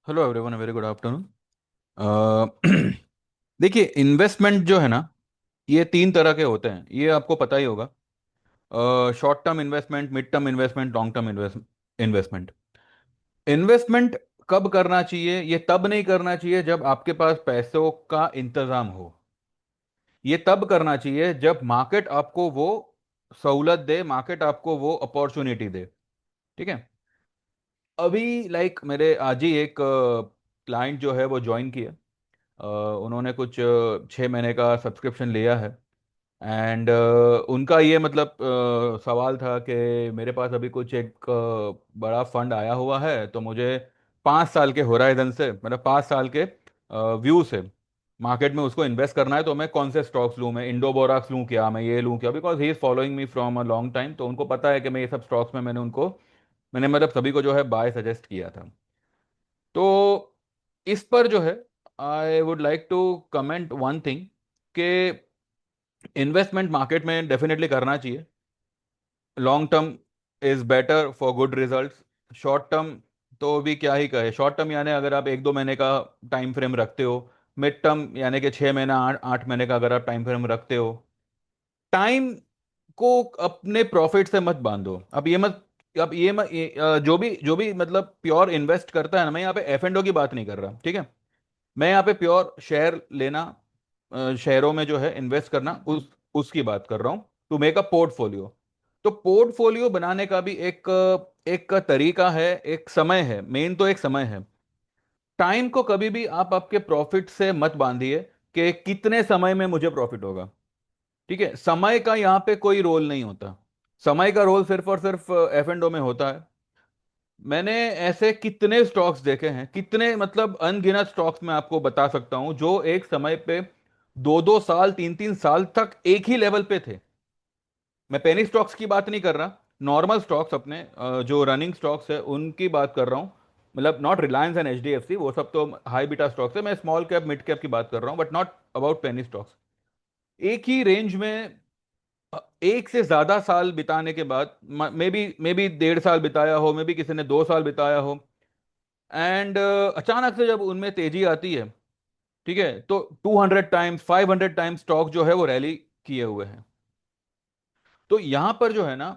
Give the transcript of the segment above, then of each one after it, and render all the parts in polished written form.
Hello everyone, very good afternoon. देखिए, investment जो है ना, ये तीन तरह के होते हैं, ये आपको पता ही होगा। Short term investment, mid term investment, long term investment. Investment कब करना चाहिए? ये तब नहीं करना चाहिए जब आपके पास पैसों का इंतजाम हो। ये तब करना चाहिए जब मार्केट आपको वो सहूलत दे, मार्केट आपको वो अपॉर्चुनिटी दे। ठीक है। अभी मेरे आज ही एक क्लाइंट जो है वो ज्वाइन किया। उन्होंने कुछ 6 महीने का सब्सक्रिप्शन लिया है। एंड उनका ये सवाल था कि मेरे पास अभी कुछ एक बड़ा फंड आया हुआ है, तो मुझे 5 साल के होराइजन से, मतलब 5 साल के व्यू से मार्केट में उसको इन्वेस्ट करना है। तो मैं कौन से स्टॉक्स लूँ, मैं इंडो बोराक्स लूँ क्या, मैं ये लूँ क्या? Because he is following me from a long time, तो उनको पता है कि मैं ये सब स्टॉक्स में मैंने सभी को जो है बाय सजेस्ट किया था। तो इस पर जो है, I would like to comment one thing कि इन्वेस्टमेंट मार्केट में डेफिनेटली करना चाहिए। Long term is better for good results. Short term तो भी क्या ही कहे, शॉर्ट टर्म यानी अगर आप 1-2 महीने का टाइम फ्रेम रखते हो। मिड टर्म यानी कि 6 महीना, 8 महीने का अगर आप टाइम फ्रेम रखते हो। टाइम को अपने प्रॉफिट से मत बांधो। जो भी प्योर इन्वेस्ट करता है ना, मैं यहाँ पे एफ एंड ओ की बात नहीं कर रहा, ठीक है। मैं यहाँ पे प्योर शेयर लेना, शेयरों में जो है इन्वेस्ट करना, उसकी बात कर रहा हूं। To make a portfolio. तो पोर्टफोलियो बनाने का भी एक तरीका है, एक समय है, मेन तो एक समय है। टाइम को कभी भी आप आपके प्रॉफिट से मत बांधिए कि कितने समय में मुझे प्रॉफिट होगा। ठीक है, समय का यहाँ पे कोई रोल नहीं होता। समय का रोल सिर्फ और सिर्फ एफ एंड ओ में होता है। मैंने ऐसे कितने स्टॉक्स देखे हैं, कितने अनगिनत स्टॉक्स मैं आपको बता सकता हूं जो एक समय पे 2-2 साल, 3-3 साल तक एक ही लेवल पे थे। मैं पेनी स्टॉक्स की बात नहीं कर रहा, नॉर्मल स्टॉक्स अपने जो रनिंग स्टॉक्स है उनकी बात कर रहा हूं। नॉट रिलायंस एंड एचडीएफसी, वो सब तो हाई बीटा स्टॉक्स है। मैं स्मॉल कैप, मिड कैप की बात कर रहा हूं, but not about penny stocks. एक ही रेंज में एक से ज्यादा साल बिताने के बाद, मे बी 1.5 साल बिताया हो, मे बी किसी ने 2 साल बिताया हो, एंड अचानक से जब उनमें तेजी आती है, ठीक है, तो 200 टाइम्स, 500 टाइम्स स्टॉक जो है वो रैली किए हुए हैं। तो यहां पर जो है ना,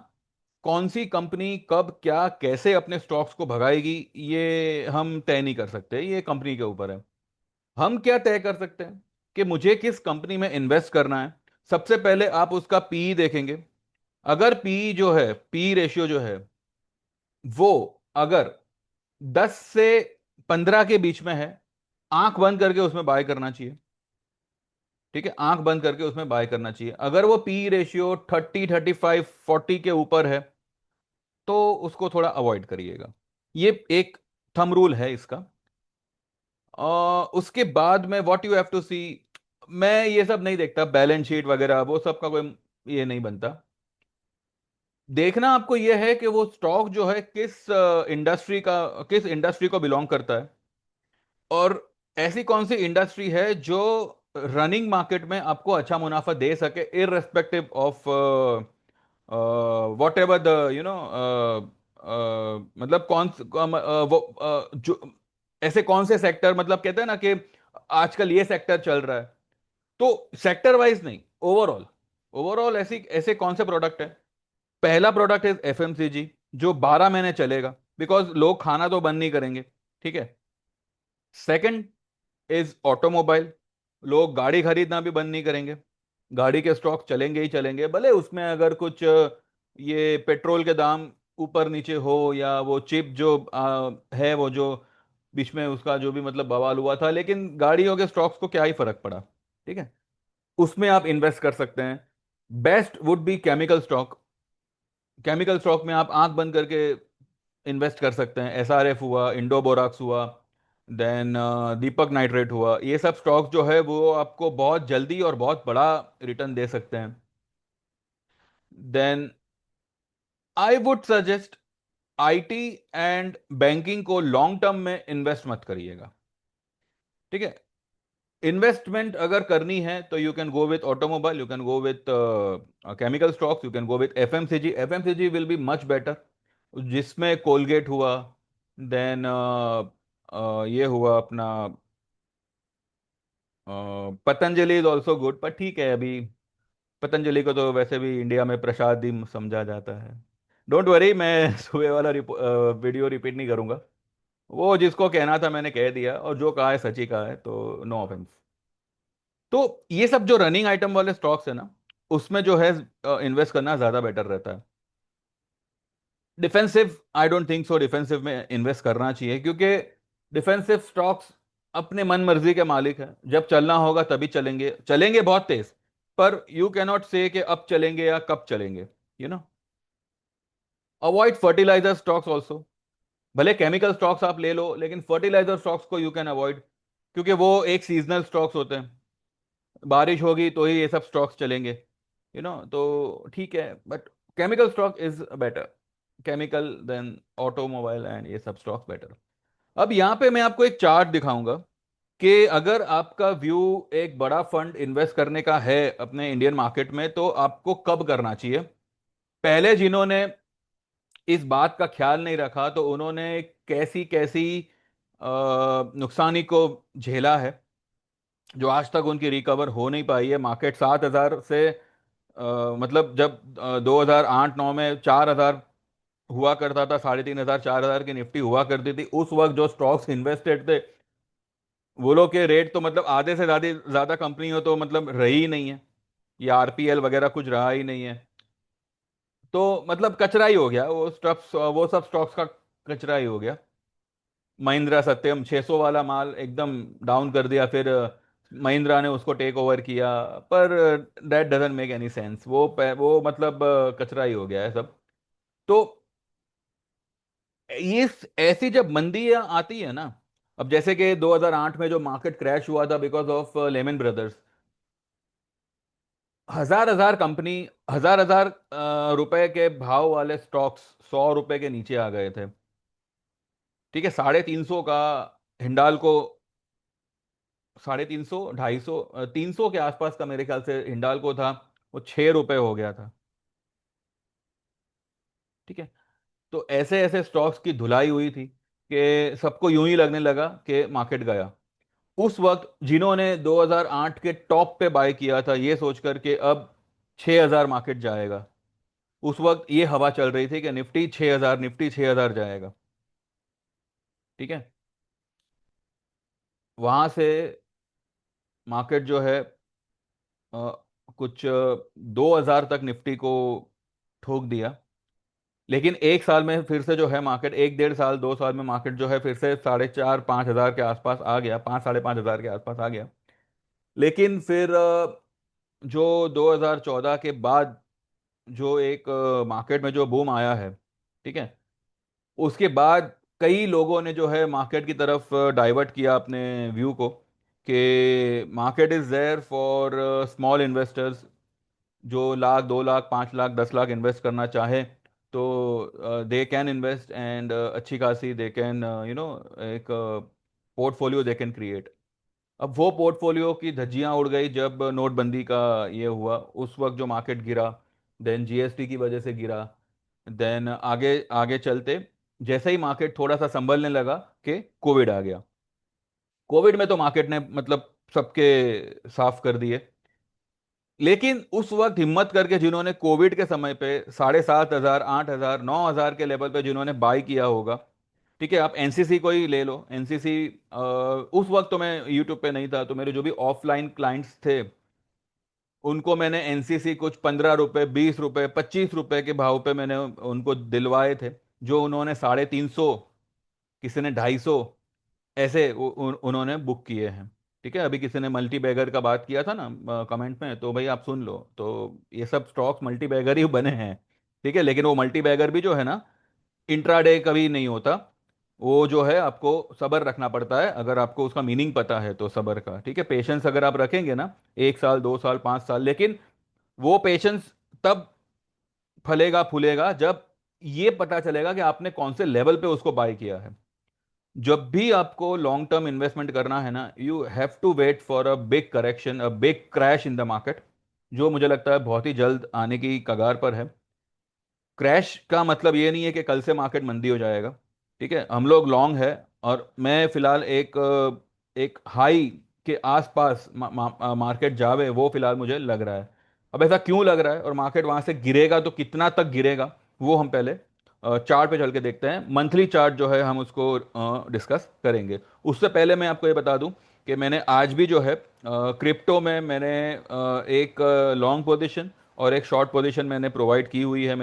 कौन सी कंपनी कब क्या कैसे अपने स्टॉक्स को भगाएगी, ये हम तय नहीं कर सकते, ये कंपनी के ऊपर है। हम क्या तय कर सकते हैं कि मुझे किस कंपनी में इन्वेस्ट करना है। सबसे पहले आप उसका पी देखेंगे। अगर पी जो है, पी रेशियो जो है, वो अगर 10 से 15 के बीच में है, आंख बंद करके उसमें बाय करना चाहिए। ठीक है, आंख बंद करके उसमें बाय करना चाहिए। अगर वो पी रेशियो 30, 35, 40 के ऊपर है, तो उसको थोड़ा अवॉइड करिएगा। ये एक थंब रूल है इसका। उसके बाद में व्हाट यू हैव टू सी, मैं ये सब नहीं देखता, बैलेंस शीट वगैरह वो सब का कोई ये नहीं बनता। देखना आपको ये है कि वो स्टॉक जो है किस इंडस्ट्री को बिलोंग करता है, और ऐसी कौन सी इंडस्ट्री है जो रनिंग मार्केट में आपको अच्छा मुनाफा दे सके, irrespective of what ever the you know मतलब कौन वो जो ऐसे कौन से सेक्टर, कहते हैं ना कि आजकल ये सेक्टर चल रहा है। तो सेक्टर वाइज नहीं, ओवरऑल। ओवरऑल ऐसी ऐसे कौन से प्रोडक्ट है? पहला प्रोडक्ट है एफएमसीजी, जो 12 महीने चलेगा, बिकॉज लोग खाना तो बंद नहीं करेंगे। ठीक है। सेकंड इज ऑटोमोबाइल, लोग गाड़ी खरीदना भी बंद नहीं करेंगे। गाड़ी के स्टॉक चलेंगे ही चलेंगे, भले उसमें अगर कुछ ये पेट्रोल के दाम ऊपर नीचे हो, या वो चिप जो है वो जो बीच में उसका जो भी बवाल हुआ था, लेकिन गाड़ियों के स्टॉक्स को क्या ही फर्क पड़ा। ठीक है, उसमें आप इन्वेस्ट कर सकते हैं। Best would be chemical stock. Chemical stock में आप आंख बंद करके इन्वेस्ट कर सकते हैं। एसआरएफ हुआ, इंडोबोराक्स हुआ, देन दीपक नाइट्रेट हुआ, ये सब स्टॉक जो है वो आपको बहुत जल्दी और बहुत बड़ा रिटर्न दे सकते हैं। Then I would suggest IT and banking को लॉन्ग टर्म में इन्वेस्ट मत करिएगा। ठीक है। इन्वेस्टमेंट अगर करनी है तो you can go with automobile, you can go with chemical stocks, you can go with FMCG. FMCG will be much better, जिसमें कोलगेट हुआ, देन ये हुआ अपना पतंजलि इज ऑल्सो गुड, पर ठीक है अभी। पतंजलि को तो वैसे भी इंडिया में प्रसाद ही समझा जाता है। डोंट वरी, मैं सुबह वाला वीडियो रिपीट नहीं करूंगा। वो जिसको कहना था मैंने कह दिया, और जो कहा है सच ही कहा है, तो नो ऑफेंस। तो ये सब जो रनिंग आइटम वाले स्टॉक्स है ना, उसमें जो है इन्वेस्ट करना ज्यादा बेटर रहता है। Defensive I don't think so defensive में इन्वेस्ट करना चाहिए, क्योंकि डिफेंसिव स्टॉक्स अपने मन मर्जी के मालिक हैं। जब चलना होगा तभी चलेंगे, चलेंगे बहुत तेज, पर यू कैन नॉट से कि अब चलेंगे या कब चलेंगे। You know, avoid fertiliser stocks also. भले केमिकल स्टॉक्स आप ले लो, लेकिन फर्टिलाइजर स्टॉक्स को यू कैन अवॉइड, क्योंकि वो एक सीजनल स्टॉक्स होते हैं। बारिश होगी तो ही ये सब स्टॉक्स चलेंगे। तो ठीक है, but chemical stock is better, chemical than automobile and ये सब स्टॉक्स बेटर। अब यहाँ पे मैं आपको एक चार्ट दिखाऊंगा कि अगर आपका व्यू एक बड़ा फंड इन्वेस्ट करने का है अपने इंडियन मार्केट में, तो आपको कब करना चाहिए। पहले जिन्होंने इस बात का ख्याल नहीं रखा, तो उन्होंने कैसी कैसी नुकसानी को झेला है, जो आज तक उनकी रिकवर हो नहीं पाई है। मार्केट 7,000 से मतलब जब 2008-9 में 4,000 हुआ करता था, 3,500 4,000 की निफ्टी हुआ करती थी, उस वक्त जो स्टॉक्स इन्वेस्टेड थे, वो लोग के रेट तो मतलब आधे से ज्यादा ज्यादा कंपनी हो तो मतलब रही ही नहीं है। ये आरपीएल वगैरह कुछ रहा ही नहीं है। तो मतलब कचरा ही हो गया वो स्टॉक्स, वो सब स्टॉक्स का कचरा ही हो गया। महिंद्रा सत्यम 600 वाला माल एकदम डाउन कर दिया, फिर महिंद्रा ने उसको टेक ओवर किया। पर that doesn't make any sense, वो मतलब कचरा ही हो गया है सब। तो ये ऐसी जब मंदी आती है ना, अब जैसे कि 2008 में जो मार्केट क्रैश हुआ था बिकॉज ऑफ लेमन ब्रदर्स, हजार हजार कंपनी, हजार हजार रुपए के भाव वाले स्टॉक्स 100 रुपए के नीचे आ गए थे। ठीक है, 350 का हिंडाल्को, 350 250 300 के आसपास का मेरे ख्याल से हिंडाल्को था, वो 6 रुपए हो गया था। ठीक है, तो ऐसे ऐसे स्टॉक्स की धुलाई हुई थी कि सबको यूं ही लगने लगा कि मार्केट गया। उस वक्त जिन्होंने 2008 के टॉप पे बाय किया था ये सोचकर के अब 6,000 मार्केट जाएगा, उस वक्त ये हवा चल रही थी कि निफ्टी 6,000, निफ्टी 6,000 जाएगा। ठीक है, वहां से मार्केट जो है कुछ 2,000 तक निफ्टी को ठोक दिया। लेकिन एक साल में फिर से जो है मार्केट, एक 1.5 साल 2 साल में मार्केट जो है फिर से 4,500 5,000 के आसपास आ गया, 5 साढ़े 5 हजार के आसपास आ गया। लेकिन फिर जो 2014 के बाद जो एक मार्केट में जो बूम आया है, ठीक है, उसके बाद कई लोगों ने जो है मार्केट की तरफ डाइवर्ट किया अपने व्यू को, कि market is there for small investors, जो 1 लाख 2 लाख 5 लाख 10 लाख इन्वेस्ट करना चाहे तो दे कैन इन्वेस्ट, एंड अच्छी खासी दे कैन एक पोर्टफोलियो दे कैन क्रिएट। अब वो पोर्टफोलियो की धज्जियां उड़ गई जब नोटबंदी का ये हुआ, उस वक्त जो मार्केट गिरा, देन जीएसटी की वजह से गिरा, देन आगे आगे चलते जैसे ही मार्केट थोड़ा सा संभलने लगा कि कोविड आ गया। कोविड में तो मार्केट ने मतलब सबके साफ कर दिए। लेकिन उस वक्त हिम्मत करके जिन्होंने कोविड के समय पे 7,500 8,000 9,000 के लेवल पे जिन्होंने बाई किया होगा, ठीक है, आप एनसीसी को ही ले लो। एनसीसी उस वक्त तो मैं यूट्यूब पे नहीं था, तो मेरे जो भी ऑफलाइन क्लाइंट्स थे उनको मैंने एनसीसी कुछ 15 रुपए 20 रुपए 25 रुपए के भाव पे मैंने उनको दिलवाए थे, जो उन्होंने 350, किसी ने 250 ऐसे उन्होंने बुक किए हैं। ठीक है, अभी किसी ने मल्टी बैगर का बात किया था ना कमेंट में, तो भाई आप सुन लो, तो ये सब स्टॉक्स मल्टी बैगर ही बने हैं। ठीक है, लेकिन वो मल्टी बैगर भी जो है ना, इंट्राडे कभी नहीं होता। वो जो है आपको सब्र रखना पड़ता है, अगर आपको उसका मीनिंग पता है तो सब्र का। ठीक है, पेशेंस अगर आप रखेंगे ना, 1 साल 2 साल 5 साल, लेकिन वो पेशेंस तब फलेगा फूलेगा जब ये पता चलेगा कि आपने कौन से लेवल पे उसको बाय किया है। जब भी आपको लॉन्ग टर्म इन्वेस्टमेंट करना है ना, you have to wait for a big correction, a big crash in the market, जो मुझे लगता है बहुत ही जल्द आने की कगार पर है। क्रैश का मतलब ये नहीं है कि कल से मार्केट मंदी हो जाएगा। ठीक है, हम लोग लॉन्ग है, और मैं फिलहाल एक हाई के आसपास मार्केट जावे, वो फिलहाल मुझे लग रहा है। अब ऐसा क्यों लग रहा है और मार्केट वहां से गिरेगा तो कितना तक गिरेगा, वो हम पहले चार्ट पे चल के देखते हैं। मंथली चार्ट जो है हम उसको डिस्कस करेंगे। उससे पहले मैं आपको ये बता दूं कि मैंने आज भी जो है क्रिप्टो में मैंने एक लॉन्ग पोजीशन और एक शॉर्ट पोजीशन मैंने प्रोवाइड की हुई है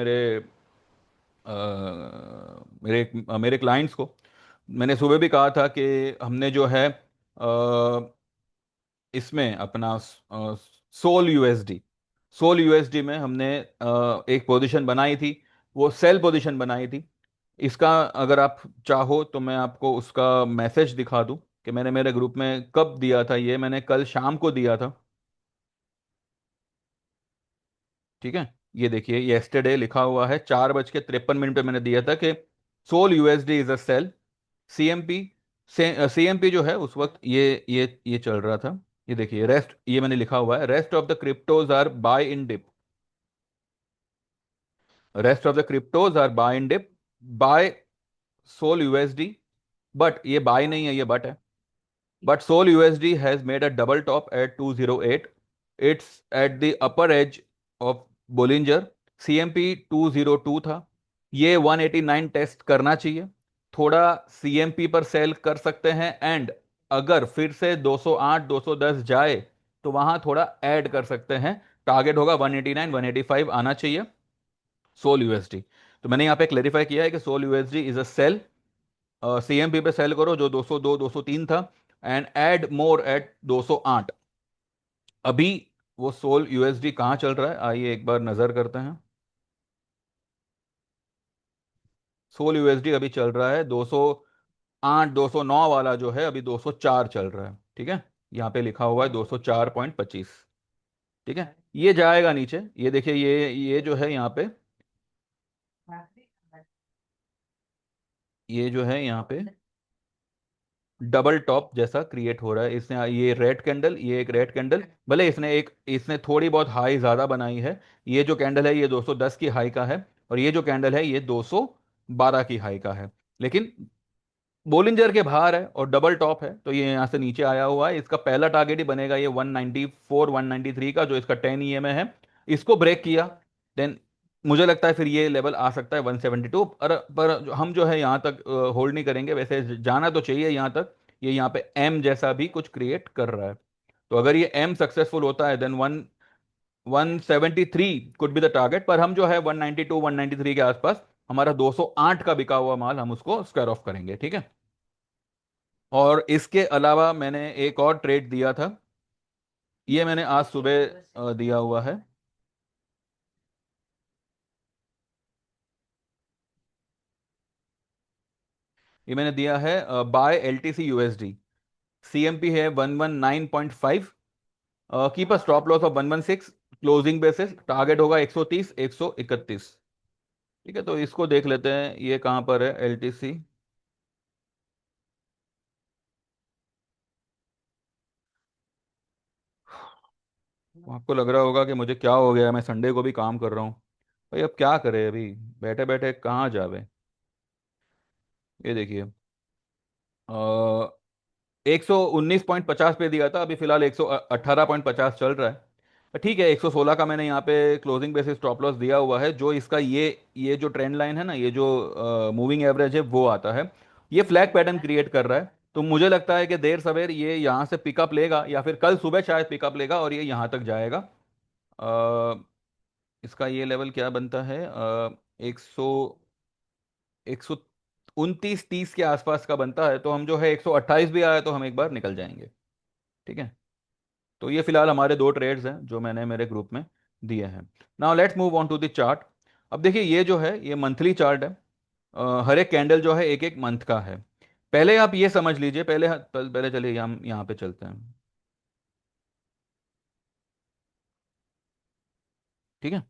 मेरे क्लाइंट्स को। मैंने सुबह भी कहा था कि हमने जो है इसमें अपना सोल यूएसडी में हमने एक पोजीशन बनाई थी, वो सेल पोजीशन बनाई थी। इसका अगर आप चाहो तो मैं आपको उसका मैसेज दिखा दूं कि मैंने मेरे ग्रुप में कब दिया था। ये मैंने कल शाम को दिया था, ठीक है। ये देखिए, येस्टरडे लिखा हुआ है, 4:53 पे मैंने दिया था कि Sol USD is a sell. CMP CMP जो है उस वक्त ये चल रहा था। ये देखिए, रेस्ट, ये मैंने लिखा हुआ है, rest of the cryptos are buy in dip. Rest of the cryptos are buy in dip by Sol USD. But ये बाय नहीं है, ये बट है। But Sol USD has made a double top at 208. It's at the upper edge of Bollinger। CMP 202 था, ये 189 test करना चाहिए। थोड़ा CMP पर सेल कर सकते हैं, एंड अगर फिर से 208 210 जाए तो वहां थोड़ा ऐड कर सकते हैं। टारगेट होगा 189 185 आना चाहिए सोल यूएसडी। तो मैंने यहाँ पे क्लेरिफाई किया है कि Sol USD is a sell. CMP पे सेल करो जो 202 203 था, एंड ऐड मोर एट 208। अभी वो सोल यूएसडी कहाँ चल रहा है, आइए एक बार नजर करते हैं। सोल यूएसडी अभी चल रहा है 208 209 वाला जो है, अभी 204 चल रहा है, ठीक है। यहाँ पे लिखा हुआ है 204.25, ठीक है। ये जाएगा नीचे, ये देखिए, ये जो है यहाँ पे, ये जो है यहाँ पे डबल टॉप जैसा क्रिएट हो रहा है। इसने ये रेड कैंडल, ये एक रेड कैंडल, भले इसने थोड़ी बहुत हाई ज्यादा बनाई है। ये जो कैंडल है ये 210 की हाई का है, और ये जो कैंडल है ये 212 की हाई का है। लेकिन बोलिंजर के बाहर है और डबल टॉप है, तो ये यहाँ से नीचे आया हुआ है। इसका पहला टारगेट ही बनेगा ये 194 193 का, जो इसका 10 ईएमए है। इसको ब्रेक किया, देन मुझे लगता है फिर ये लेवल आ सकता है 172। पर हम जो है यहाँ तक होल्ड नहीं करेंगे, वैसे जाना तो चाहिए यहाँ तक। ये यहाँ पे एम जैसा भी कुछ क्रिएट कर रहा है, तो अगर ये एम सक्सेसफुल होता है then 173 could be the target. पर हम जो है 192 193 के आसपास, हमारा 208 का बिका हुआ माल, हम उसको स्क्वायर ऑफ करेंगे, ठीक है। और इसके अलावा मैंने एक और ट्रेड दिया था, ये मैंने आज सुबह दिया हुआ है। ये मैंने दिया है बाय एलटीसी यूएसडी। सीएमपी है 119.5। Keep a stop loss of 116। Closing basis target होगा 130 131, ठीक है। तो इसको देख लेते हैं, ये कहाँ पर है एलटीसी। आपको लग रहा होगा कि मुझे क्या हो गया, मैं संडे को भी काम कर रहा हूँ। भाई अब क्या करें, अभी बैठे बैठे कहाँ जावे। ये देखिए, 119.50 पे दिया था, अभी फिलहाल 118.50 चल रहा है। ठीक है, 116 का मैंने यहाँ पे क्लोजिंग बेसिस स्टॉप लॉस दिया हुआ है। जो इसका ये जो ट्रेंड लाइन है ना, ये जो मूविंग एवरेज है वो आता है, ये फ्लैग पैटर्न क्रिएट कर रहा है। तो मुझे लगता है कि देर सवेर ये यहाँ से पिकअप लेगा, या फिर कल सुबह शायद पिकअप लेगा और ये यहाँ तक जाएगा। अ, इसका ये लेवल क्या बनता है, 129 30 के आसपास का बनता है। तो हम जो है 128 भी आया तो हम एक बार निकल जाएंगे, ठीक है। तो ये फिलहाल हमारे दो ट्रेड्स हैं जो मैंने मेरे ग्रुप में दिए हैं। Now let's move on to the chart. अब देखिए, ये जो है ये मंथली चार्ट है। हर एक कैंडल जो है एक एक मंथ का है। पहले आप ये समझ लीजिए, पहले चलिए हम यहाँ पे चलते हैं, ठीक है।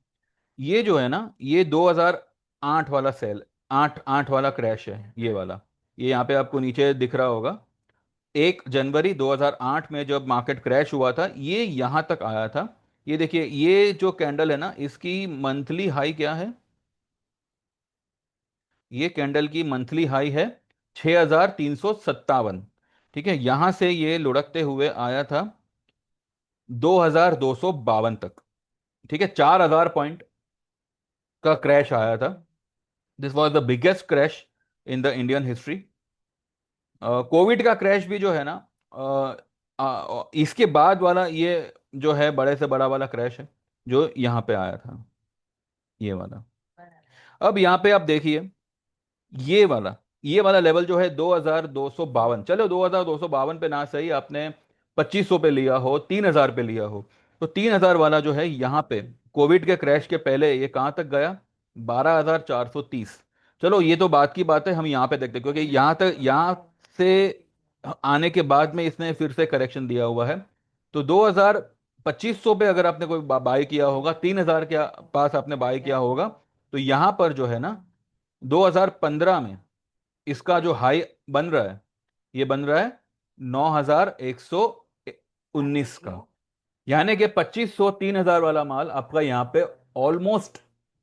ये जो है ना, ये 2008 वाला सेल, आठ आठ वाला क्रैश है ये वाला। ये यहाँ पे आपको नीचे दिख रहा होगा। 1 जनवरी 2008 में जब मार्केट क्रैश हुआ था, ये यहां तक आया था। ये देखिए, ये जो कैंडल है ना, इसकी मंथली हाई क्या है, ये कैंडल की मंथली हाई है 6,357। ठीक है, यहां से ये लुढ़कते हुए आया था 2,252 तक। ठीक है, 4,000 का क्रैश आया था। This was the biggest crash in the Indian history. Covid का क्रैश भी जो है ना, इसके बाद वाला ये जो है बड़े से बड़ा वाला क्रैश है जो यहाँ पे आया था, ये वाला। अब यहाँ पे आप देखिए, ये वाला ये वाला लेवल जो है 2,252। चलो 2,252 पे ना सही, आपने 2,500 पे लिया हो, 3,000 पे लिया हो, तो 3,000 वाला जो है यहाँ पे कोविड के क्रैश के पहले ये कहाँ तक गया? 12,430। चलो ये तो बात की बात है, हम यहाँ पे देखते हैं, क्योंकि यहाँ तक, यहाँ से आने के बाद में इसने फिर से करेक्शन दिया हुआ है। तो 2,2500 पे अगर आपने कोई बाय किया होगा, 3,000 के पास आपने बाय किया होगा, तो यहाँ पर जो है ना 2015 में इसका जो हाई बन रहा है, ये बन रहा है 9,119 का। यानी कि 2,500 3,000 वाला माल आपका यहाँ पे ऑलमोस्ट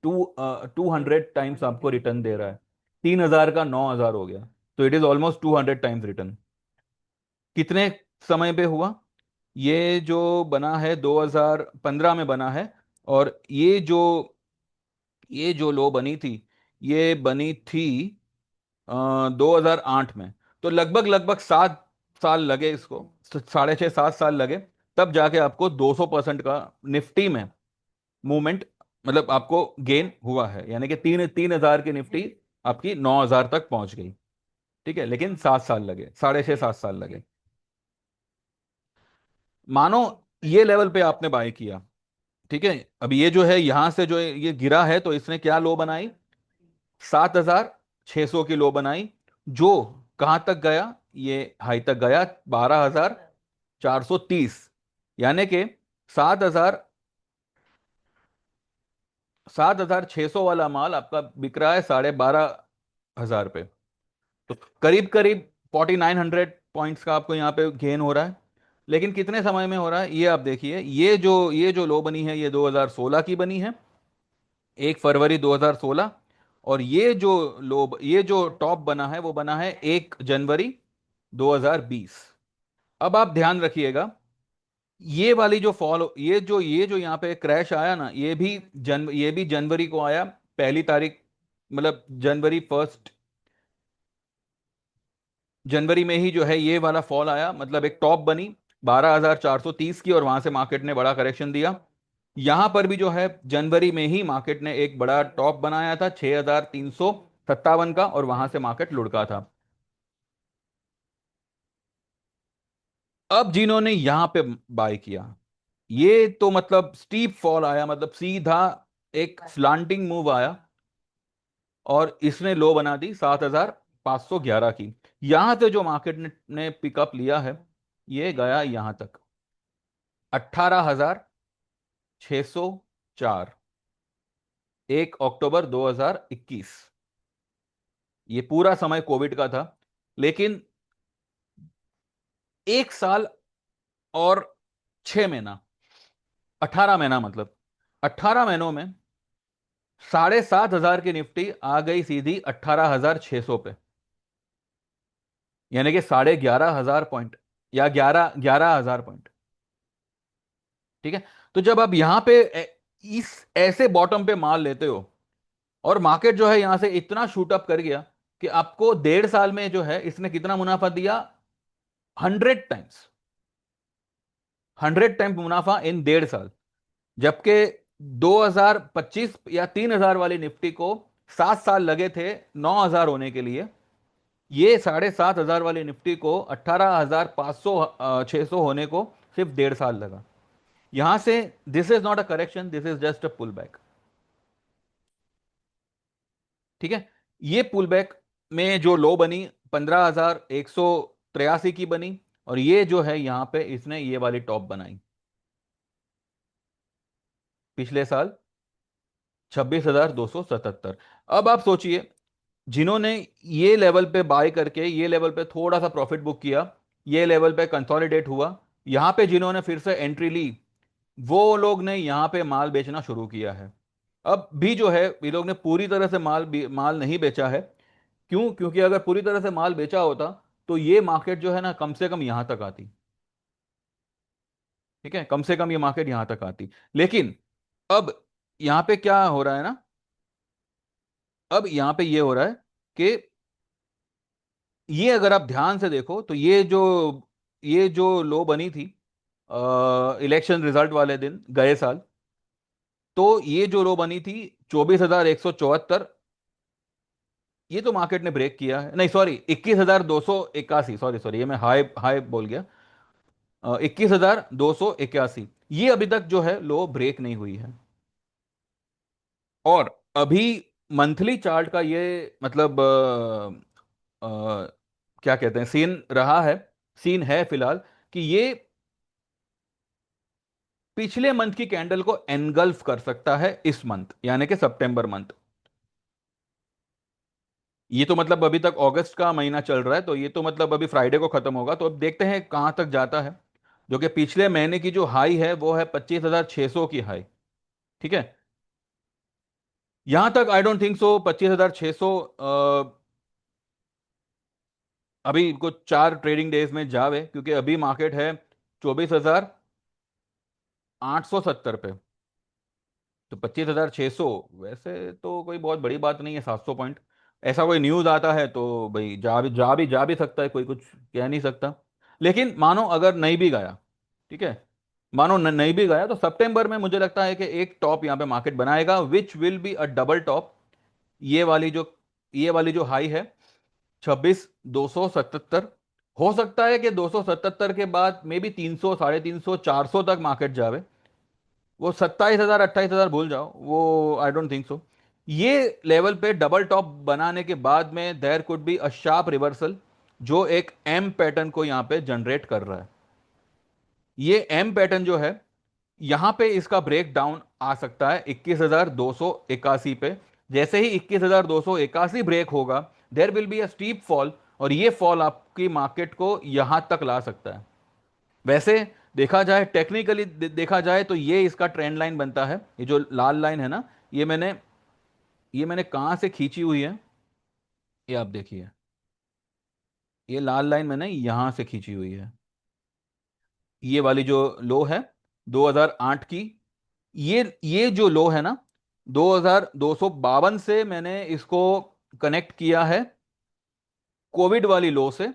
200 टाइम्स आपको रिटर्न दे रहा है। 3,000 का 9,000 हो गया, तो it is almost 200 times return. कितने समय पे हुआ? ये जो बना है 2015 में बना है, और ये जो लो बनी थी, ये बनी थी 2008 में। तो लगभग लगभग 7 साल लगे इसको, 6.5 7 साल लगे, तब जाके आपको 200% का निफ्टी में मूवमेंट, मतलब आपको गेन हुआ है। यानी कि 3,000 की निफ्टी आपकी 9,000 तक पहुंच गई। ठीक है, लेकिन 7 साल लगे, 6.5 7 साल लगे। मानो ये लेवल पे आपने बाय किया, ठीक है, अब ये जो है यहां से जो ये गिरा है, तो इसने क्या लो बनाई? 7,600 की लो बनाई, जो कहां तक गया? ये हाई तक गया 12,430। यानी कि 7,000 7,600 वाला माल आपका बिक रहा है 12,500 पे। तो करीब करीब 4,900 पॉइंट्स का आपको यहाँ पे गेन हो रहा है। लेकिन कितने समय में हो रहा है ये आप देखिए। ये जो लो बनी है, ये 2016 की बनी है, 1 फरवरी 2016। और ये जो टॉप बना है वो बना है 1 जनवरी 2020। अब आप ध्यान रखिएगा, ये वाली जो फॉल, ये जो यहाँ पे क्रैश आया ना, ये भी जनवरी को आया, 1 तारीख, मतलब जनवरी 1, जनवरी में ही जो है ये वाला फॉल आया, मतलब एक टॉप बनी 12,430 की, और वहां से मार्केट ने बड़ा करेक्शन दिया। यहां पर भी जो है जनवरी में ही मार्केट ने एक बड़ा टॉप बनाया था 6,357 का, और वहां से मार्केट लुढ़का था। अब जिन्होंने यहां पे बाय किया, ये तो मतलब स्टीप फॉल आया, मतलब सीधा एक स्लांटिंग मूव आया, और इसने लो बना दी 7,511 की। यहां से जो मार्केट ने पिकअप लिया है, ये गया यहां तक 18,604, 1 अक्टूबर 2021। ये पूरा समय कोविड का था, लेकिन 1 साल और 6 महीना, 18 महीना, मतलब 18 महीनों में 7,500 की निफ्टी आ गई सीधी 18,600 पे। यानी कि 11,500 पॉइंट, या 11,000 पॉइंट। ठीक है, तो जब आप यहां पे इस ऐसे बॉटम पे माल लेते हो, और मार्केट जो है यहां से इतना शूट अप कर गया कि आपको 1.5 साल में जो है इसने कितना मुनाफा दिया? 100 टाइम्स, 100 टाइम्स मुनाफा इन 1.5 साल। जबकि 2025 या 3,000 वाली निफ्टी को 7 साल लगे थे 9,000 होने के लिए। ये 7,500 वाली निफ्टी को 18,500 600 होने को सिर्फ 1.5 साल लगा। यहां से this is not a correction, this is just a pull back. ठीक है, ये पुल बैक में जो लो बनी 15,183 की बनी, और ये जो है यहां पे इसने ये वाली टॉप बनाई पिछले साल 26,277। अब आप सोचिए, जिन्होंने ये लेवल पे बाय करके ये लेवल पे थोड़ा सा प्रॉफिट बुक किया, ये लेवल पे कंसोलिडेट हुआ, यहां पे जिन्होंने फिर से एंट्री ली, वो लोग ने यहां पे माल बेचना शुरू किया है। अब भी जो है ये लोग ने पूरी तरह से माल नहीं बेचा है, क्यों? क्योंकि अगर पूरी तरह से माल बेचा होता तो ये मार्केट जो है ना कम से कम यहां तक आती। ठीक है, कम से कम ये मार्केट यहां तक आती। लेकिन अब यहां पे क्या हो रहा है ना, अब यहां पे ये हो रहा है कि ये अगर आप ध्यान से देखो तो ये जो लो बनी थी इलेक्शन रिजल्ट वाले दिन गए साल, तो ये जो लो बनी थी 24,174, ये तो मार्केट ने ब्रेक किया है। नहीं सॉरी, 21,281, सॉरी सॉरी, ये मैं हाई हाई बोल गया। 21,281, ये अभी तक जो है लो ब्रेक नहीं हुई है। और अभी मंथली चार्ट का ये मतलब क्या कहते हैं, सीन है फिलहाल कि ये पिछले मंथ की कैंडल को एनगल्फ कर सकता है इस मंथ, यानी कि सितंबर मंथ। ये तो मतलब अभी तक अगस्त का महीना चल रहा है, तो ये तो मतलब अभी फ्राइडे को खत्म होगा, तो अब देखते हैं कहां तक जाता है। जो कि पिछले महीने की जो हाई है वो है 25,600 की हाई। ठीक है, यहां तक आई डोंट थिंक सो 25,600 अभी कुछ 4 ट्रेडिंग डेज में जावे, क्योंकि अभी मार्केट है 24,870 पे। तो 25,600 वैसे तो कोई बहुत बड़ी बात नहीं है, 700 पॉइंट। ऐसा कोई न्यूज आता है तो भाई जा भी सकता है, कोई कुछ कह नहीं सकता। लेकिन मानो अगर नहीं भी गया, ठीक है, मानो नहीं भी गया, तो सितंबर में मुझे लगता है कि एक टॉप यहाँ पे मार्केट बनाएगा, which will be a double top. ये वाली जो ये वाली जो हाई है 26,277, हो सकता है कि 277 के बाद मे बी 300, 350, 400 तक मार्केट जावे। वो 27,000, 28,000 भूल जाओ, वो आई डोंट थिंक सो। ये लेवल पे डबल टॉप बनाने के बाद में there could be a sharp reversal, जो एक एम पैटर्न को यहां पे जनरेट कर रहा है। ये एम पैटर्न जो है, यहां पे इसका ब्रेक डाउन आ सकता है 21,281 पे। जैसे ही 21,281 ब्रेक होगा, there will be a steep fall, और ये फॉल आपकी मार्केट को यहां तक ला सकता है। वैसे देखा जाए, टेक्निकली देखा जाए तो ये इसका ट्रेंड लाइन बनता है। ये जो लाल लाइन है ना, ये मैंने ये मैंने कहां से खींची हुई है, ये आप देखिए। ये लाल लाइन मैंने यहां से खींची हुई है, ये वाली जो लो है 2008 की। ये जो लो है ना 2,252 से, मैंने इसको कनेक्ट किया है कोविड वाली लो से।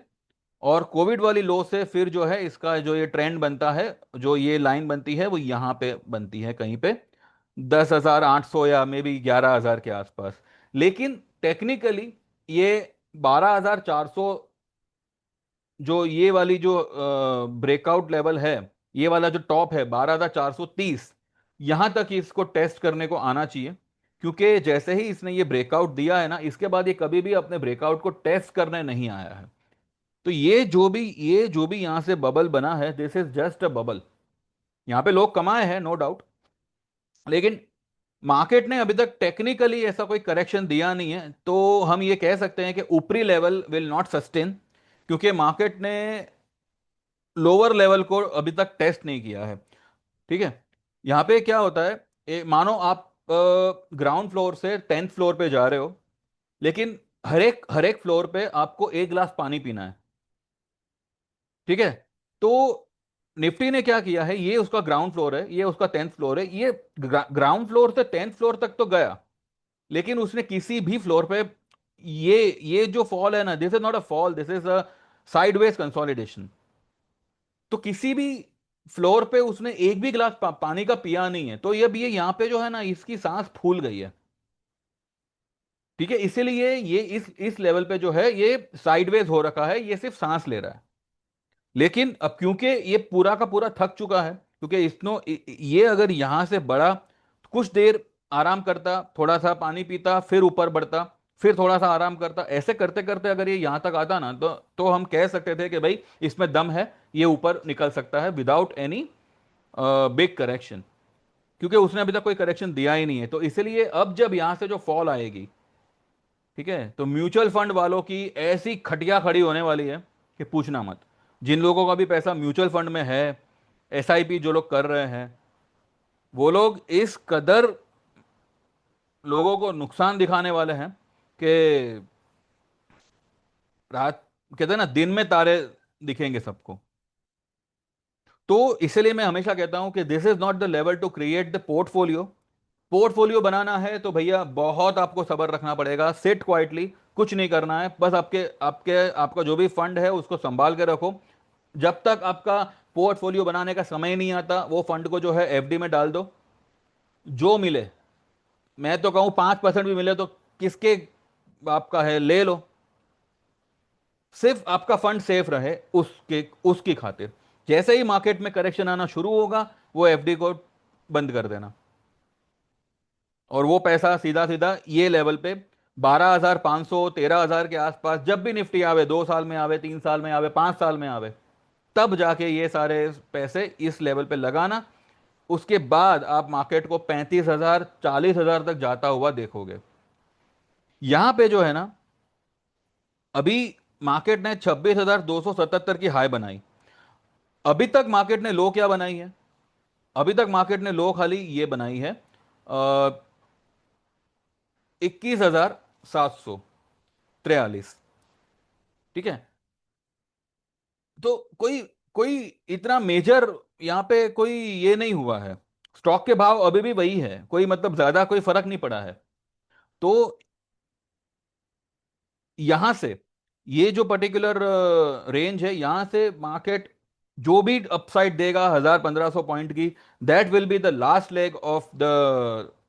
और कोविड वाली लो से फिर जो है इसका जो ये ट्रेंड बनता है, जो ये लाइन बनती है वो यहां पे बनती है कहीं पे 10,800 या मे बी 11,000 के आसपास। लेकिन टेक्निकली ये 12,400, जो ये वाली जो ब्रेकआउट लेवल है, ये वाला जो टॉप है 12,430, यहां तक इसको टेस्ट करने को आना चाहिए। क्योंकि जैसे ही इसने ये ब्रेकआउट दिया है ना, इसके बाद ये कभी भी अपने ब्रेकआउट को टेस्ट करने नहीं आया है। तो ये जो भी यहां से बबल बना है, this is just a bubble. यहां पे लोग कमाए हैं, नो डाउट। लेकिन मार्केट ने अभी तक टेक्निकली ऐसा कोई करेक्शन दिया नहीं है, तो हम ये कह सकते हैं कि ऊपरी लेवल विल नॉट सस्टेन, क्योंकि मार्केट ने लोअर लेवल को अभी तक टेस्ट नहीं किया है। ठीक है, यहां पे क्या होता है, मानो आप ग्राउंड फ्लोर से 10th फ्लोर पे जा रहे हो, लेकिन हर एक फ्लोर पे आपको एक गिलास पानी पीना है। ठीक है, तो निफ्टी ने क्या किया है, ये उसका ग्राउंड फ्लोर है, ये उसका 10th फ्लोर है, ये ग्राउंड फ्लोर से 10th फ्लोर तक तो गया, लेकिन उसने किसी भी फ्लोर पे ये जो फॉल है ना, this is not a fall, this is a sideways consolidation. तो किसी भी फ्लोर पे उसने एक भी गिलास पानी का पिया नहीं है, तो ये यहां पे जो है ना, इसकी सांस फूल गई है। ठीक है, इसीलिए ये इस लेवल पे जो है ये साइडवेज हो रखा है, ये सिर्फ सांस ले रहा है। लेकिन अब क्योंकि ये पूरा का पूरा थक चुका है, क्योंकि ये अगर यहां से बढ़ा, कुछ देर आराम करता, थोड़ा सा पानी पीता, फिर ऊपर बढ़ता, फिर थोड़ा सा आराम करता, ऐसे करते करते अगर ये यहां तक आता ना, तो हम कह सकते थे कि भाई इसमें दम है, ये ऊपर निकल सकता है विदाउट एनी बिग करेक्शन। क्योंकि उसने अभी तक कोई करेक्शन दिया ही नहीं है, तो इसलिए अब जब यहां से जो फॉल आएगी, ठीक है, तो म्यूचुअल फंड वालों की ऐसी खटिया खड़ी होने वाली है कि पूछना मत। जिन लोगों का भी पैसा म्यूचुअल फंड में है, एसआईपी जो लोग कर रहे हैं, वो लोग इस कदर लोगों को नुकसान दिखाने वाले हैं कि रात, कहते हैं ना, दिन में तारे दिखेंगे सबको। तो इसलिए मैं हमेशा कहता हूं कि this is not the level to create the portfolio. Portfolio बनाना है तो भैया बहुत आपको सब्र रखना पड़ेगा, सिट क्वाइटली, कुछ नहीं करना है, बस आपके आपके आपका जो भी फंड है उसको संभाल के रखो। जब तक आपका पोर्टफोलियो बनाने का समय नहीं आता, वो फंड को जो है एफडी में डाल दो। जो मिले, मैं तो कहूं 5% भी मिले तो किसके आपका है, ले लो। सिर्फ आपका फंड सेफ रहे उसके उसकी खातिर। जैसे ही मार्केट में करेक्शन आना शुरू होगा, वो एफडी को बंद कर देना, और वो पैसा सीधा सीधा ये लेवल पे 12,500 13,000 के आसपास, जब भी निफ्टी आवे, 2 साल में आवे, 3 साल में आवे, 5 साल में आवे, तब जाके ये सारे पैसे इस लेवल पे लगाना। उसके बाद आप मार्केट को 35,000 40,000 तक जाता हुआ देखोगे। यहां पे जो है ना, अभी मार्केट ने 26,277 की हाई बनाई। अभी तक मार्केट ने लो क्या बनाई है? अभी तक मार्केट ने लो खाली ये बनाई है, 21,743। ठीक है। तो कोई कोई इतना मेजर यहां पे कोई ये नहीं हुआ है। स्टॉक के भाव अभी भी वही है, कोई मतलब ज्यादा कोई फर्क नहीं पड़ा है। तो यहां से ये जो पर्टिकुलर रेंज है, यहां से मार्केट जो भी अपसाइड देगा 1,000 1,500 पॉइंट की, that will be the last leg of the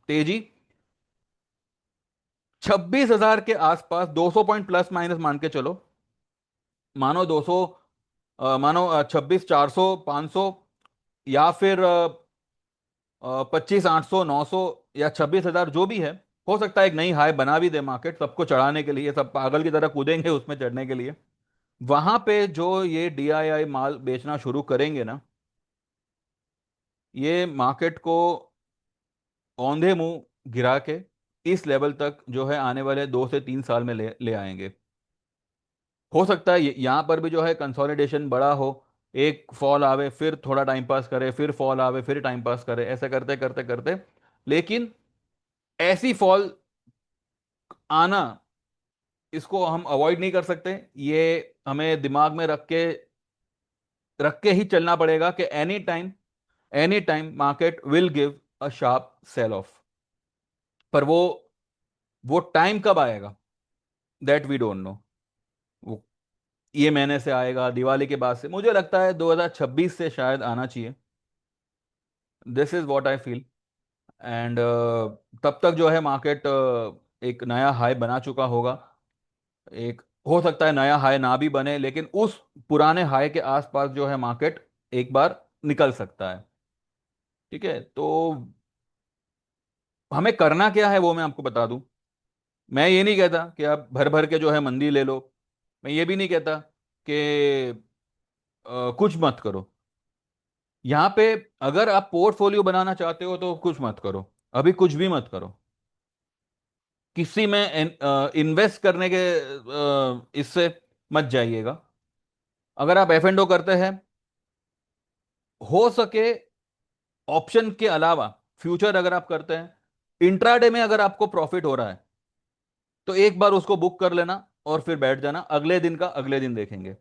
तेजी। 26,000 के आसपास 200 पॉइंट प्लस माइनस मान के चलो, मानो 200, मानो 26,400 500, या फिर 25,800 900, या 26,000 जो भी है। हो सकता है एक नई हाई बना भी दे मार्केट, सबको चढ़ाने के लिए, सब पागल की तरह कूदेंगे उसमें चढ़ने के लिए। वहां पे जो ये डीआईआई माल बेचना शुरू करेंगे ना, ये मार्केट को औंधे मुंह गिरा के इस लेवल तक जो है आने वाले 2 से 3 साल में ले ले आएंगे। हो सकता है यहां पर भी जो है कंसोलिडेशन बड़ा हो, एक फॉल आवे, फिर थोड़ा टाइम पास करे, फिर फॉल आवे, फिर टाइम पास करे, ऐसे करते करते करते, लेकिन ऐसी फॉल आना, इसको हम अवॉइड नहीं कर सकते। ये हमें दिमाग में रख के ही चलना पड़ेगा कि any time market will give a sharp sell off. पर वो टाइम कब आएगा, दैट वी डोंट नो। वो ये महीने से आएगा, दिवाली के बाद से, मुझे लगता है 2026 से शायद आना चाहिए। This is what I feel. And तब तक जो है मार्केट एक नया हाई बना चुका होगा। एक हो सकता है नया हाई ना भी बने, लेकिन उस पुराने हाई के आसपास जो है मार्केट एक बार निकल सकता है। ठीक है। तो हमें करना क्या है वो मैं आपको बता दूं। मैं ये नहीं कहता कि आप भर भर के जो है मंदी ले लो। मैं ये भी नहीं कहता कि कुछ मत करो। यहां पे अगर आप पोर्टफोलियो बनाना चाहते हो तो कुछ मत करो, अभी कुछ भी मत करो। किसी में इन्वेस्ट करने के इससे मत जाइएगा। अगर आप एफ एंड ओ करते हैं, हो सके ऑप्शन के अलावा फ्यूचर अगर आप करते हैं, इंट्राडे में अगर आपको प्रॉफिट हो रहा है तो एक बार उसको बुक कर लेना और फिर बैठ जाना, अगले दिन का अगले दिन देखेंगे।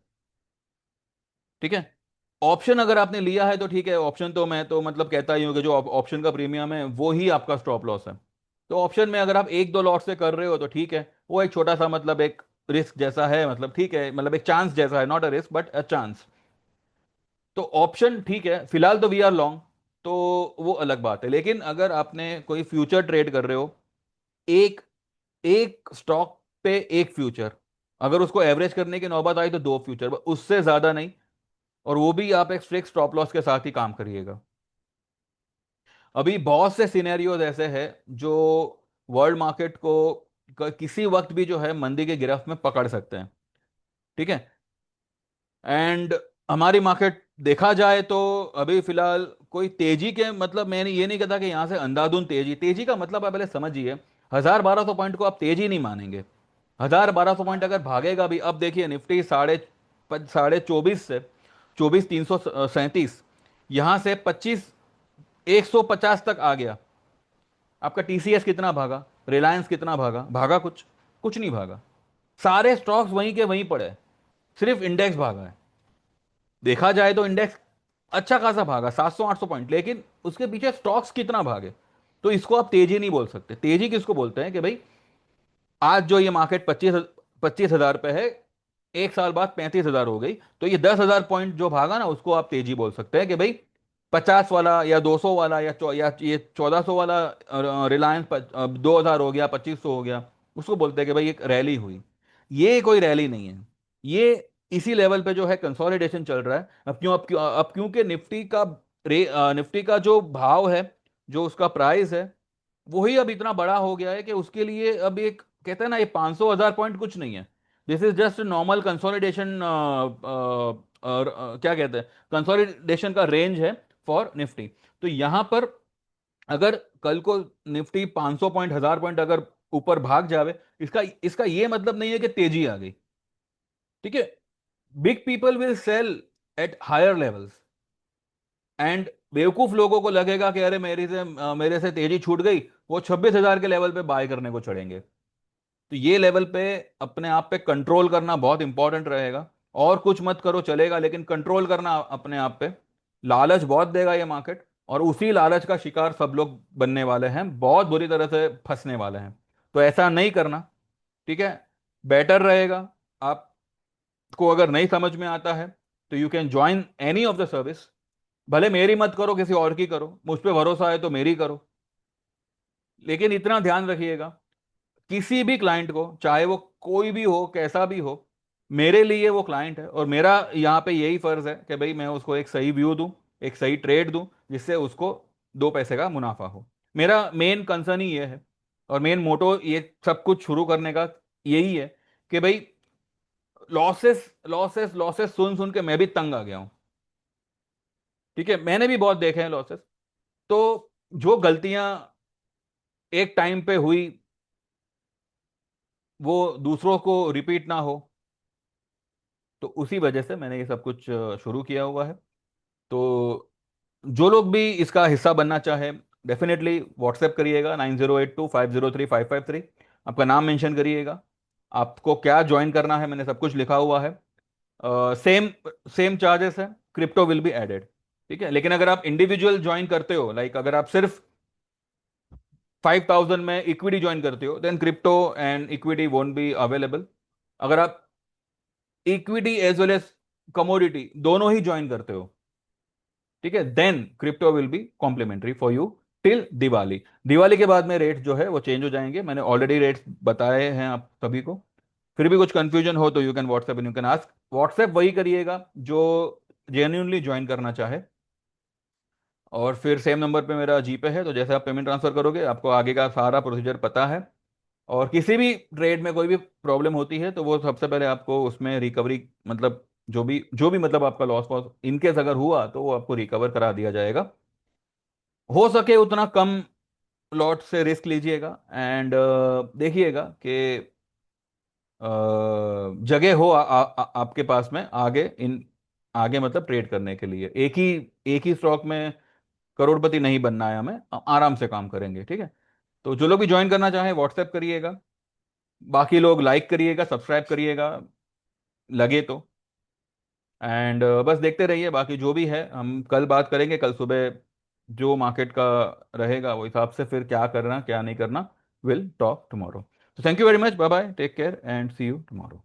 ठीक है। ऑप्शन अगर आपने लिया है तो ठीक है, ऑप्शन तो मैं तो मतलब कहता ही हूं कि जो ऑप्शन का प्रीमियम है वो ही आपका स्टॉप लॉस है। तो ऑप्शन में अगर आप एक दो लॉट से कर रहे हो तो ठीक है, वो एक छोटा सा मतलब एक रिस्क जैसा है, मतलब ठीक है, मतलब एक चांस जैसा है, not a risk but a chance. तो ऑप्शन ठीक है, फिलहाल तो वी आर लॉन्ग, तो वो अलग बात है। लेकिन अगर आपने कोई फ्यूचर ट्रेड कर रहे हो, एक एक स्टॉक पे एक फ्यूचर, अगर उसको एवरेज करने की नौबत आई तो दो फ्यूचर, उससे ज्यादा नहीं। और वो भी आप एक स्ट्रिक्ट स्टॉप लॉस के साथ ही काम करिएगा। अभी बहुत से सिनेरियोज ऐसे हैं जो वर्ल्ड मार्केट को किसी वक्त भी जो है मंदी के गिरफ्त में पकड़ सकते हैं। ठीक है। एंड हमारी मार्केट देखा जाए तो अभी फिलहाल कोई तेजी के मतलब, मैंने ये नहीं कहता कि यहां से अंधाधुंध तेजी, तेजी का मतलब आप पहले समझिए। 1,000 1,200 पॉइंट को आप तेजी नहीं मानेंगे। 1,000 1,200 पॉइंट अगर भागेगा भी, अब देखिए निफ्टी साढ़े 24 से 24,337, यहां से 150 तक आ गया। आपका टीसीएस कितना भागा, रिलायंस कितना भागा, भागा कुछ? कुछ नहीं भागा। सारे स्टॉक्स वहीं के वहीं पड़े हैं, सिर्फ इंडेक्स भागा है। देखा जाए तो इंडेक्स अच्छा खासा भागा, 700-800 पॉइंट, लेकिन उसके पीछे स्टॉक्स कितना भागे। तो इसको आप तेजी नहीं बोल सकते। तेजी किसको बोलते हैं कि भाई आज जो ये मार्केट 25,000 पे है, एक साल बाद 35,000 हो गई, तो ये 10,000 पॉइंट जो भागा ना, उसको आप तेजी बोल सकते हैं कि भाई 50 वाला या 200 वाला या ये 1400 वाला रिलायंस 2,000 हो गया, 2500 हो गया, उसको बोलते हैं कि भाई एक रैली हुई। ये कोई रैली नहीं है। ये इसी लेवल पे जो है कंसोलिडेशन चल रहा है। अब क्योंकि निफ्टी का जो भाव है, जो उसका प्राइस है, वही अब इतना बड़ा हो गया है कि उसके लिए अब एक कहते हैं ना, ये 500,000 पॉइंट कुछ नहीं है। This is just normal consolidation, क्या कहते हैं, कंसोलिडेशन का रेंज है फॉर निफ्टी। तो यहां पर अगर कल को निफ्टी 500 पॉइंट, 1,000 पॉइंट अगर ऊपर भाग जावे, इसका इसका ये मतलब नहीं है कि तेजी आ गई। ठीक है। Big people will sell at higher levels, and बेवकूफ लोगों को लगेगा कि अरे मेरे से तेजी छूट गई, वो 26,000 के लेवल पे बाय करने को चढ़ेंगे। तो ये लेवल पे अपने आप पे कंट्रोल करना बहुत इंपॉर्टेंट रहेगा। और कुछ मत करो चलेगा, लेकिन कंट्रोल करना अपने आप पे। लालच बहुत देगा ये मार्केट, और उसी लालच का शिकार सब लोग बनने वाले हैं, बहुत बुरी तरह से फंसने वाले हैं। तो ऐसा नहीं करना। ठीक है। बेटर रहेगा, आपको अगर नहीं समझ में आता है तो you can join any of the service. भले मेरी मत करो, किसी और की करो, मुझ पे भरोसा है तो मेरी करो। लेकिन इतना ध्यान रखिएगा, किसी भी क्लाइंट को, चाहे वो कोई भी हो, कैसा भी हो, मेरे लिए वो क्लाइंट है, और मेरा यहाँ पे यही फर्ज है कि भाई मैं उसको एक सही व्यू दूं, एक सही ट्रेड दूं, जिससे उसको 2 पैसे का मुनाफा हो। मेरा मेन कंसर्न ही ये है, और मेन मोटो ये सब कुछ शुरू करने का यही है कि भाई लॉसेस लॉसेस लॉसेस सुन सुन के मैं भी तंग आ गया हूं। ठीक है, मैंने भी बहुत देखे हैं लॉसेस। तो जो गलतियां एक टाइम पे हुई, वो दूसरों को रिपीट ना हो, तो उसी वजह से मैंने ये सब कुछ शुरू किया हुआ है। तो जो लोग भी इसका हिस्सा बनना चाहे, डेफिनेटली व्हाट्सएप करिएगा 9082503553। आपका नाम मेंशन करिएगा, आपको क्या ज्वाइन करना है, मैंने सब कुछ लिखा हुआ है। सेम सेम चार्जेस है, क्रिप्टो विल बी एडेड। ठीक है। लेकिन अगर आप इंडिविजुअल ज्वाइन करते हो, लाइक अगर आप सिर्फ 5,000 में इक्विटी ज्वाइन करते हो, then crypto and equity won't be available. अगर आप equity as well as commodity दोनों ही ज्वाइन करते हो, ठीक है, then crypto will be complimentary for you till Diwali. Diwali के बाद में रेट जो है वो चेंज हो जाएंगे, मैंने ऑलरेडी रेट्स बताए हैं आप सभी को। फिर भी कुछ कंफ्यूजन हो तो you can WhatsApp and you can ask. WhatsApp वही करिएगा जो जेन्यूनली ज्वाइन करना चाहे। और फिर सेम नंबर पे मेरा जीपे है, तो जैसे आप पेमेंट ट्रांसफर करोगे, आपको आगे का सारा प्रोसीजर पता है। और किसी भी ट्रेड में कोई भी प्रॉब्लम होती है, तो वो सबसे पहले आपको उसमें रिकवरी, मतलब जो भी मतलब आपका लॉस वॉस इनकेस अगर हुआ, तो वो आपको रिकवर करा दिया जाएगा। हो सके उतना कम लॉट से रिस्क लीजिएगा, एंड देखिएगा कि जगह हो आपके पास में आगे आगे मतलब ट्रेड करने के लिए। एक ही स्टॉक में करोड़पति नहीं बनना है हमें, आराम से काम करेंगे। ठीक है। तो जो लोग भी ज्वाइन करना चाहें व्हाट्सएप करिएगा, बाकी लोग लाइक करिएगा, सब्सक्राइब करिएगा लगे तो। एंड बस देखते रहिए, बाकी जो भी है हम कल बात करेंगे, कल सुबह जो मार्केट का रहेगा वो हिसाब से फिर क्या करना क्या नहीं करना, विल टॉक टुमारो। तो thank you very much, bye bye, take care and see you tomorrow.